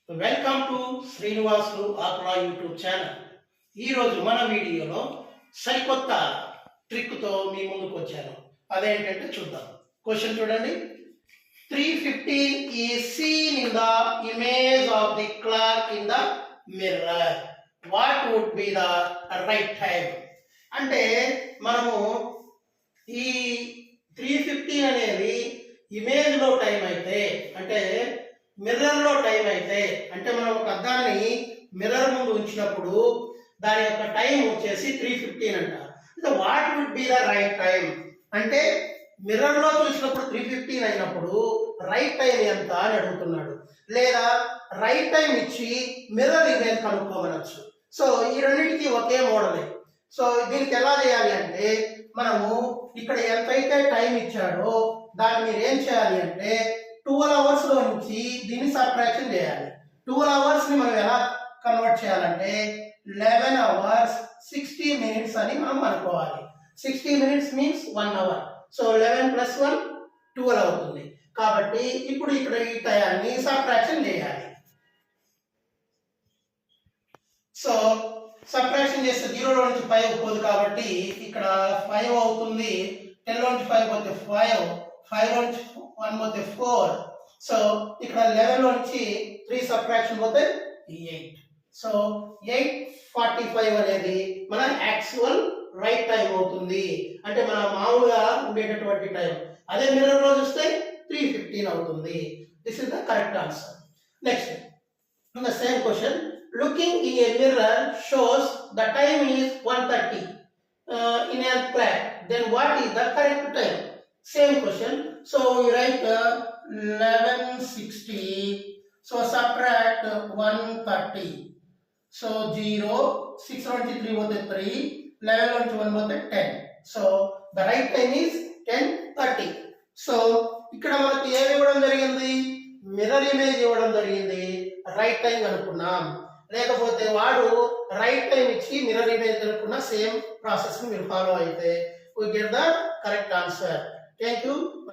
Welcome to Srinivasulu Akula YouTube channel. ఈరోజు మన వీడియోలో సరికొత్త ట్రిక్తో మీ ముందుకు వచ్చాను. అదేంటంటే చూద్దాం. క్వశ్చన్ చూడండి. 3:15 is seen in the image of the clock in the mirror. What would be the right time? అంటే మనము ఈ 3:15 అనేది ఇమేజ్ లో టైం అయితే, అంటే మిర్రర్ లో టైం అయితే, అంటే మనం ఒక అద్దాన్ని మిర్రర్ ముందు ఉంచినప్పుడు దాని యొక్క టైం వచ్చేసి 3:15 అంట. What would be the right time అంటే మిర్రర్ లో చూసినప్పుడు 3:15 అయినప్పుడు రైట్ టైం ఎంత అని అడుగుతున్నాడు. లేదా రైట్ టైం ఇచ్చి మిర్రర్ ఇమేజ్ కనుక్కోమనొచ్చు. సో ఈ రెండింటికి ఒకే మోడలే. సో దీనికి ఎలా చేయాలి అంటే మనము ఇక్కడ ఎంతైతే టైం ఇచ్చాడో దాన్ని మీరు ఏం చేయాలి అంటే 12 అవర్స్ లో నుంచి దీన్ని సబ్ట్రాక్షన్ చేయాలి. 12 అవర్స్ ని మనం ఎలా కన్వర్ట్ చేయాలంటే 11 అవర్స్ 60 మినిట్స్ అని మనం అనుకోవాలి. 60 మినిట్స్ మీన్స్ 1 అవర్. సో 11 + 1 12 అవుతుంది. కాబట్టి ఇప్పుడు ఇక్కడ ఈ టయాన్ని సబ్ట్రాక్షన్ చేయాలి. సో సబ్ట్రాక్షన్ చేస్తే 0 లో నుంచి 5 పోదు కాబట్టి ఇక్కడ 5 అవుతుంది. 10 లో నుంచి 5 పోతే 5, 5 లో నుంచి 1 పోతే 4. సో ఇక్కడ 11 లో నుంచి 3 సబ్ట్రాక్షన్ పోతే 8. సో 8:45 అనేది మన యాక్చువల్ రైట్ టైం అవుతుంది. అంటే మన మామూలుగా ఉండేటటువంటి టైం. అదే మిర్రర్ లో చూస్తే 3:15 అవుతుంది. This is the correct answer. Next, in the same question, looking in a mirror shows the time is 1:30 in a clock. Then what is the correct time? Same question. So we write 11:60. So subtract 1:30. So 0, 6 లో నుంచి 3 పోతే 3, 11 లో నుంచి 1 పోతే 10. So the right time is 10:30. So ఇక్కడ మనకి ఏమి ఇవ్వడం జరిగింది? మిర్రర్ ఇమేజ్ ఇవ్వడం జరిగింది. రైట్ టైం అనుకున్నాం. లేకపోతే వాడు రైట్ టైం ఇచ్చి మిర్రర్ ఇమేజ్ అనుకున్న సేమ్ ప్రాసెస్ ని మీరు ఫాలో అయితే we get the correct answer. Thank you.